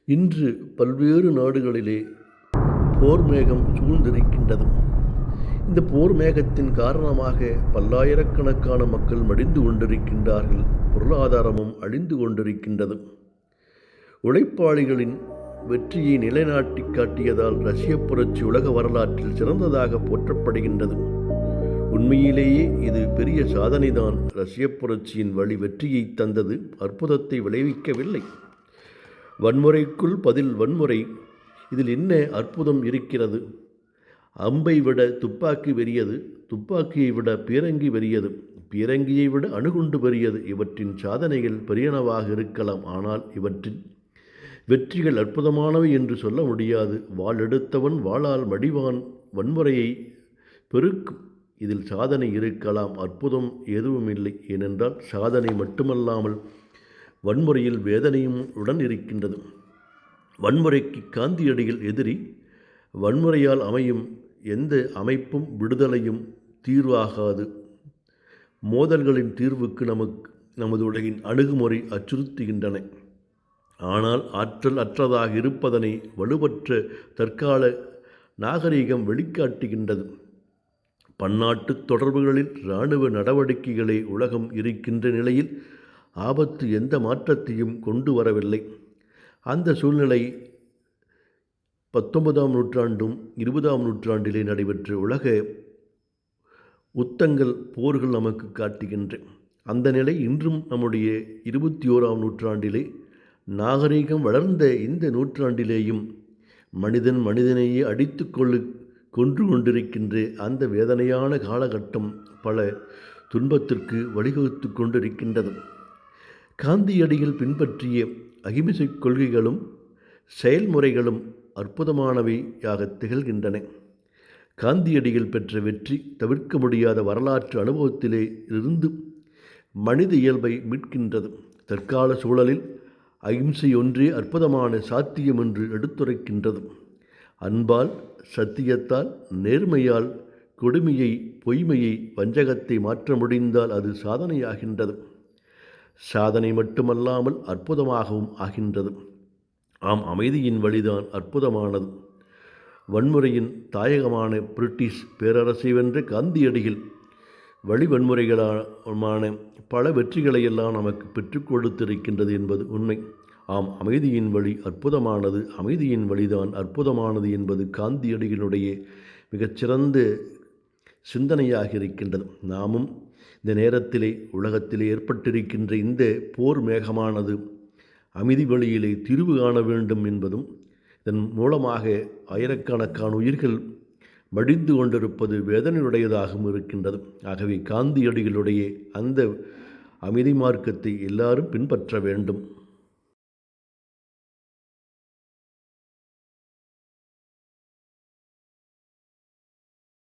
இன்று பல்வேறு நாடுகளிலே போர் மேகம் சூழ்ந்திருக்கின்றது. இந்த போர் மேகத்தின் காரணமாக பல்லாயிரக்கணக்கான மக்கள் மடிந்து கொண்டிருக்கின்றார்கள். பொருளாதாரமும் அழிந்து கொண்டிருக்கின்றது. உழைப்பாளிகளின் வெற்றியை நிலைநாட்டி காட்டியதால் ரஷ்ய புரட்சி உலக வரலாற்றில் சிறந்ததாக போற்றப்படுகின்றது. உண்மையிலேயே இது பெரிய சாதனைதான். ரஷ்ய புரட்சியின் வழி வெற்றியை தந்தது, அற்புதத்தை விளைவிக்கவில்லை. வன்முறைக்குள் பதில் வன்முறை. இதில் என்ன அற்புதம் இருக்கிறது? அம்பை விட துப்பாக்கி வெறியது, துப்பாக்கியை விட பீரங்கி வெறியது, பீரங்கியை விட அணுகுண்டு வெறியது. இவற்றின் சாதனைகள் பெரியனவாக இருக்கலாம், ஆனால் இவற்றின் வெற்றிகள் அற்புதமானவை என்று சொல்ல முடியாது. வாள் எடுத்தவன் வாளால் மடிவான். வன்முறையை பெருக்கும். இதில் சாதனை இருக்கலாம், அற்புதம் எதுவும் இல்லை. ஏனென்றால் சாதனை மட்டுமல்லாமல் வன்முறையில் வேதனையும் உடன் இருக்கின்றது. வன்முறைக்கு காந்தியடிகள் எதிரி. வன்முறையால் அமையும் எந்த அமைப்பும் விடுதலையும் தீர்வாகாது. மோதல்களின் தீர்வுக்கு நமது உலகின் அணுகுமுறை அச்சுறுத்துகின்றன. ஆனால் ஆற்றல் அற்றதாக இருப்பதனை வலுவற்ற தற்கால நாகரிகம் வெளிக்காட்டுகின்றது. பன்னாட்டு தொடர்புகளில் இராணுவ நடவடிக்கைகளே உலகம் இருக்கின்ற நிலையில் ஆபத்து எந்த மாற்றத்தையும் கொண்டு வரவில்லை. அந்த சூழ்நிலை 19ஆம் நூற்றாண்டும் 20ஆம் நூற்றாண்டிலே நடைபெற்ற உலக யுத்தங்கள், போர்கள் நமக்கு காட்டுகின்றன. அந்த நிலை இன்றும் நம்முடைய 21ஆம் நூற்றாண்டிலே, நாகரிகம் வளர்ந்த இந்த நூற்றாண்டிலேயும் மனிதன் மனிதனையே அடித்து கொன்று கொண்டிருக்கின்ற அந்த வேதனையான காலகட்டம் பல துன்பத்திற்கு வழிவகுத்து கொண்டிருக்கின்றது. காந்தியடிகள் பின்பற்றிய அகிம்சை கொள்கைகளும் செயல்முறைகளும் அற்புதமானவையாக திகழ்கின்றன. காந்தியடிகள் பெற்ற வெற்றி தவிர்க்க முடியாத வரலாற்று அனுபவத்திலே இருந்து மனித இயல்பை மீட்கின்றது. தற்கால சூழலில் அகிம்சை ஒன்றே அற்புதமான சாத்தியம் என்று எடுத்துரைக்கின்றது. அன்பால், சத்தியத்தால், நேர்மையால் கொடுமையை, பொய்மையை, வஞ்சகத்தை மாற்ற முடிந்தால் அது சாதனையாகின்றது. சாதனை மட்டுமல்லாமல் அற்புதமாகவும் ஆகின்றது. ஆம், அமைதியின் வழிதான் அற்புதமானது. வன்முறையின் தாயகமான பிரிட்டிஷ் பேரரசை வென்ற காந்தியடிகள் வன்முறைகளான பல வெற்றிகளையெல்லாம் நமக்கு பெற்றுக் கொடுத்திருக்கின்றது என்பது உண்மை. ஆம், அமைதியின் வழி அற்புதமானது, அமைதியின் வழிதான் அற்புதமானது என்பது காந்தியடிகளுடைய மிகச்சிறந்த சிந்தனையாக இருக்கின்றது. நாமும் இந்த நேரத்திலே உலகத்திலே ஏற்பட்டிருக்கின்ற இந்த போர் மேகமானது அமைதி வழியிலே தீர்வு காண வேண்டும் என்பதும், இதன் மூலமாக ஆயிரக்கணக்கான உயிர்கள் மடிந்து கொண்டிருப்பது வேதனையுடையதாகவும் இருக்கின்றது. ஆகவே காந்தியடிகளுடைய அந்த அமைதி மார்க்கத்தை எல்லாரும் பின்பற்ற வேண்டும்.